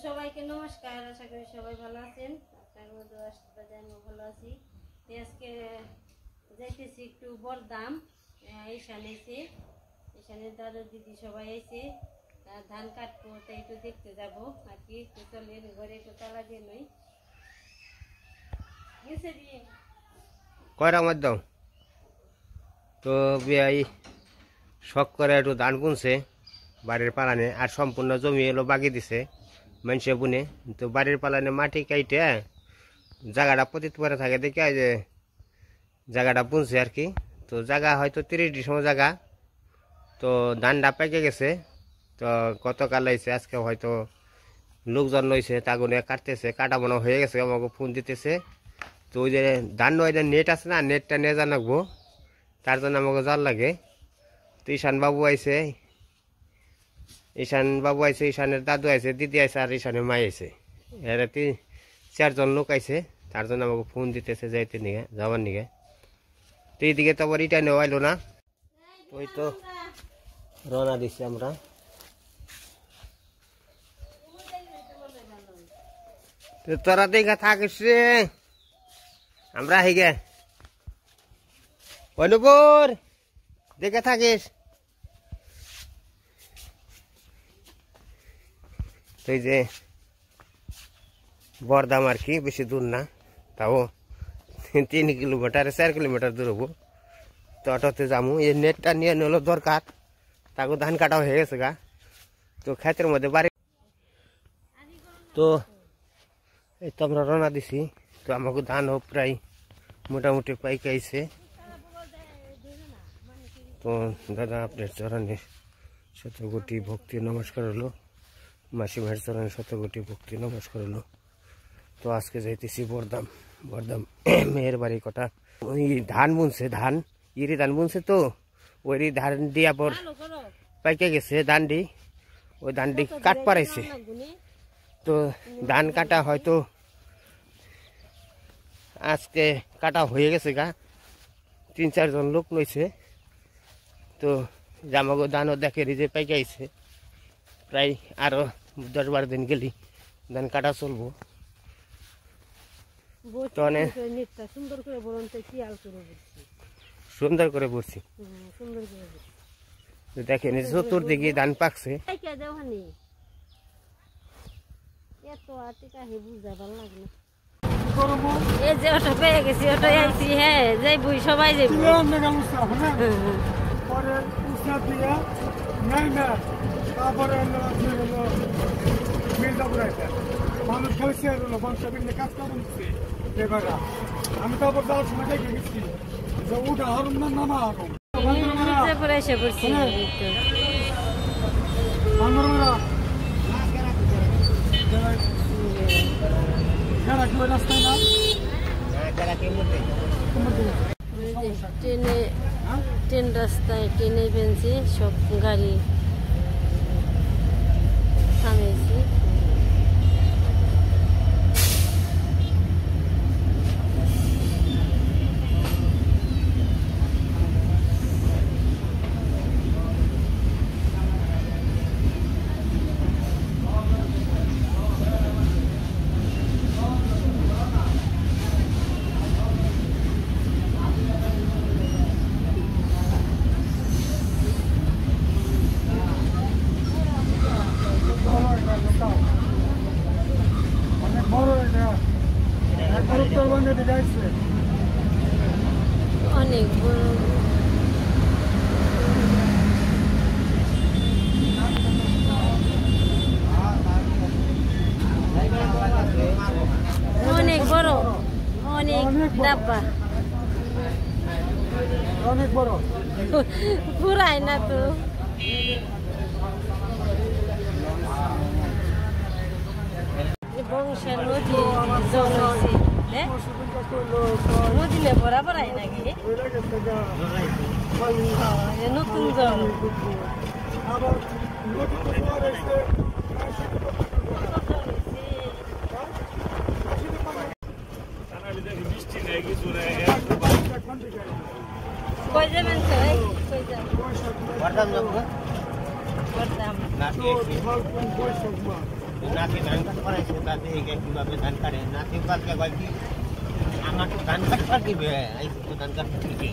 সবাইকে নমস্কার, আশা করি সবাই ভালো আছেন। আপনার আশীর্বাদে আমি ভালো আছি। আজকে যাইতেছি একটু বরদাম, ঈশানের দাদা দিদি সবাই আইছে, ধান কাটবো, তাই একটু দেখতে যাবো আর কি। চলেন ঘরে একটু তালা দিয়ে নই কয়টা মার দাও তো বিয়াই শখ করে একটু ধান বুনছে বাড়ির পালানে, আর সম্পূর্ণ জমি এলো বাগি দিছে মানুষে বুনে। তো বাড়ির পালানে মাটি কাইটে জায়গাটা পতিত করে থাকে দেখে যে জায়গাটা বুনছে আর কি। তো জায়গা হয়তো 30 সময় জায়গা, তো ধানটা পেকে গেছে। তো গতকাল আইছে, আজকে হয়তো লোকজন লইছে, তাগুনে কাটতেছে, কাটা মনে হয়ে গেছে, আমাকে ফোন দিতেছে। তো ওই যে ধান নয় নেট আছে না, নেটটা নিয়ে যা রাখবো, তার জন্য আমাকে জাল লাগে। তো ঈশান বাবু আইছে, ঈশানের দাদু আইছে, দিদি আইছে, আর ঈশানের মা আইছে। এরা 4 জন লোক আইছে, তার জন্য আমাকে ফোন দিতেছে যাইতে নিয়ে যাবার নিয়ে। তো এইদিকে তো আবার ইটা নেওয়া আইলো না, ওই তো রওনা দিচ্ছি আমরা। তোরা দেখা থাকিস রে, আমরা হিগে অনুপুর দেখে থাকিস। তো এই যে বরদাম আর কি, বেশি দূর না, তাও 3 কিলোমিটার 4 কিলোমিটার দূর হবো। তো অটোতে যাবো, এই নেটটা নিয়ে নিলো দরকার, তাকে ধান কাটা হয়ে গেছে গা। তো ক্ষেতের মধ্যে বাড়ি, তো এই তো আমরা রওনা দিছি। তো আমাকে ধানও প্রায় মোটামুটি পাইকাইছে। তো দাদা আপনার চরণে শতকোটি ভক্তি নমস্কার হলো, মাসি ভাইয়ের চরণে শতকোটি ভক্তি নমস্কার হলো। তো আজকে যাইতেছি বরদাম। মেয়ের বাড়ি কটা ওই ধান বুনছে, ইরি ধান বুনছে, তো ওই ধান দিয়া পর পাইকে গেছে ধানডি, ওই ধানডি কাট পারাইছে। তো ধান কাটা হয়তো আজকে কাটা হয়ে গেছে গা, 3-4 জন লোক লইছে। তো জামাগো ধানও দেখে যে পাইকে আইছে, প্রায় আরো 10-12 দিন গেলি ধান কাটা চলবো। সুন্দর করে বলছি, দেখেন চতুর্দিকে ধান পাকছে। এই যে অটো পেয়ে গেছি, অটো আইছি, হ্যাঁ যাইবো, সবাই যাইবো। মানুষ খেলছে কাজ করছে, আমি তো আবার যাওয়ার সময় দেখে গেছি যে উঠা হারুন না নামা হারুন। এসে পড়ছি রাস্তায় না ট্রেন রাস্তায়, ট্রেনে ফেলছি, সব গাড়ি থামেছি। অনেক বড়, অনেক বড়, অনেক ডাব্বা, অনেক বড়, পুরাই না তো। বংশের নদী জল হয়েছে, নদীলে বরাবর আই নাকি নতুন জল। কই যাবেন সবাই? কই যাবেন? বরদাম যাবো, বরদাম না নাতি ধান কাট করাইছে তাতে কিভাবে ধান কাটে নাতি কাটকে কয় কি আমার তো ধান কাটবার দিবে এই তো ধান কাটতে দিবে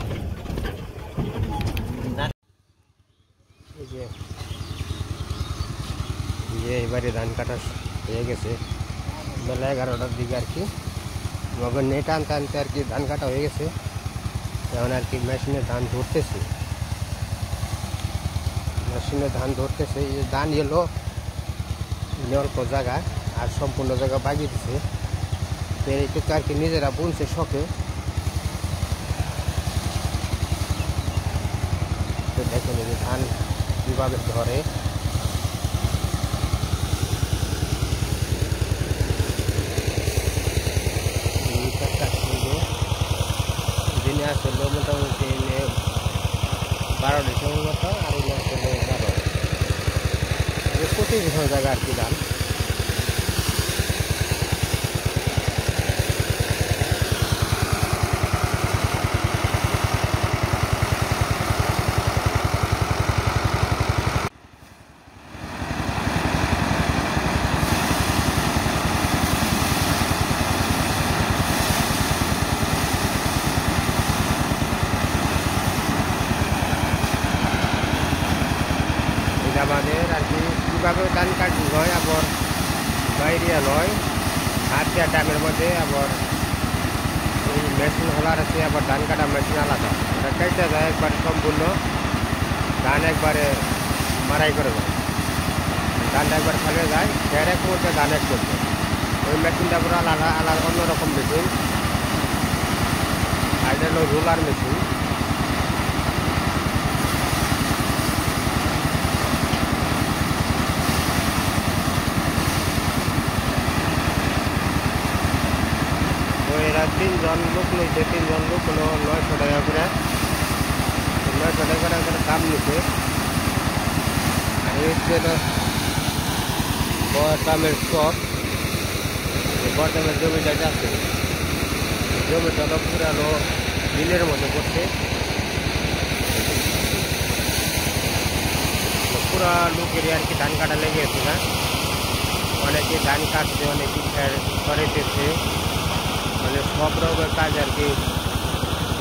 যে এবারে ধান কাটা হয়ে গেছে বেলা 11টার দিকে আর কি মগর নেট আনতে আনতে আর কি ধান কাটা হয়ে গেছে এখন আর কি মেশিনে ধান ধরতেছে এই যে ধান এলো অল্প জায়গা আর সম্পূর্ণ জায়গা বাগিয়ে দিছে তো এইটুকু আর কি নিজেরা বুনছে শখে তো দেখেন এই যে ধান কিভাবে ধরে দিনে আসলে মোটামুটি 12টা সময় মতো আর এনে আসলে 12 জায়গা আর কি ধান আমাদের আর কি কীভাবে ধান কাটি হয় আবার বাইরিয়া লয় হাত দেওয়া টাইমের মধ্যে আবার এই মেশিন হলার আছে আবার ধান কাটা মেশিন আলাদা এটা কেটে যায় একবারে সম্পূর্ণ ধান একবারে মারাই করে যায় ধানটা একবার ফেলে যায় ফের এক মধ্যে ধান এক করছে ওই মেশিনটা পুরো আলাদা আলাদা অন্যরকম মেশিন আর এটা হলো রোলার মেশিন এরা 3 জন লোক লইছে 3 জন লোক হলো 900 টাকা করে 900 টাকা করে দাম নিছে আর এই হচ্ছে বর্তমানের স্টক বর্তমানের জমিটা আছে জমিটা তো পুরানো দিনের মতো করছে পুরা লোকের আর কি ধান কাটা লেগে আছে না অনেকে ধান কাটছে অনেকে সরাইতেছে মানে সব রকমের কাজ আর কি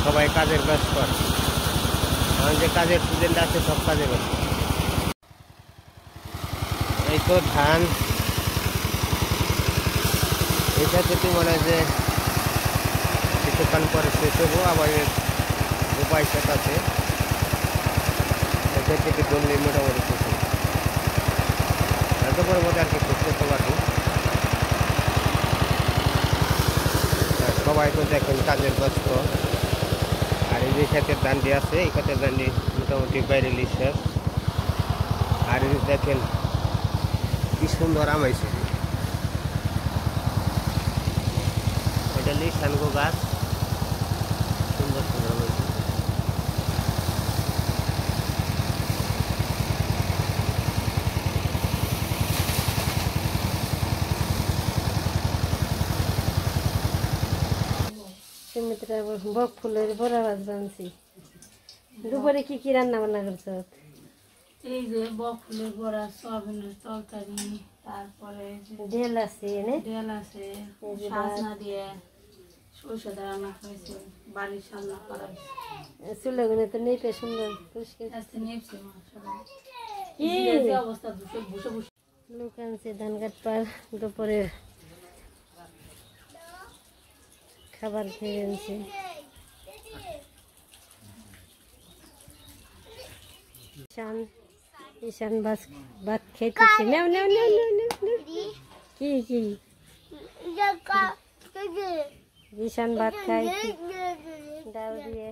সবাই কাজের ব্যস্ত আর যে কাজের সিজনটা আছে সব কাজে ব্যস্ত এই তো ধান এটা যদি মনে হয় যে কিছুক্ষণ পরে শেষ হবো আবার উপায় শেষ আছে এটা থেকে করলে মোটামুটি শেষ হবে এত বড় মধ্যে আর কি শেষ করতে পারবো সবাই তো দেখেন কাজের ব্যস্ত আর এই যে ক্ষেতের দান্ডি আছে এই ক্ষেতের দান্ডি মোটামুটি বাইরে শেষ আর এই দেখেন কি সুন্দর আমাইছে এটা লিসানগো গাছ সুন্দর সুন্দর আমাইছে সুমিত্রা বক ফুলের বড়া ভাত বানছি দুপুরে কি কি রান্না বান্না করছো এই যে বক ফুলের বড়া সয়াবিনের তরকারি তারপরে ঢেল আছে এনে ডাল আছে সাজনা দিয়ে সরষে রান্না করেছে বাড়ির সামনা করা চুলে গুনে তো নেই সুন্দর পরিষ্কার আজকে নেপছে মাশাআল্লাহ কি এই অবস্থা বসে বসে লোক আনছে ধান কাটবার দুপুরে খাবার খেয়ে আনছে ঈশান ভাত খেতেছে নেও নেও নেও নেও নেও কি কি ঈশান ভাত খায় ডাল দিয়ে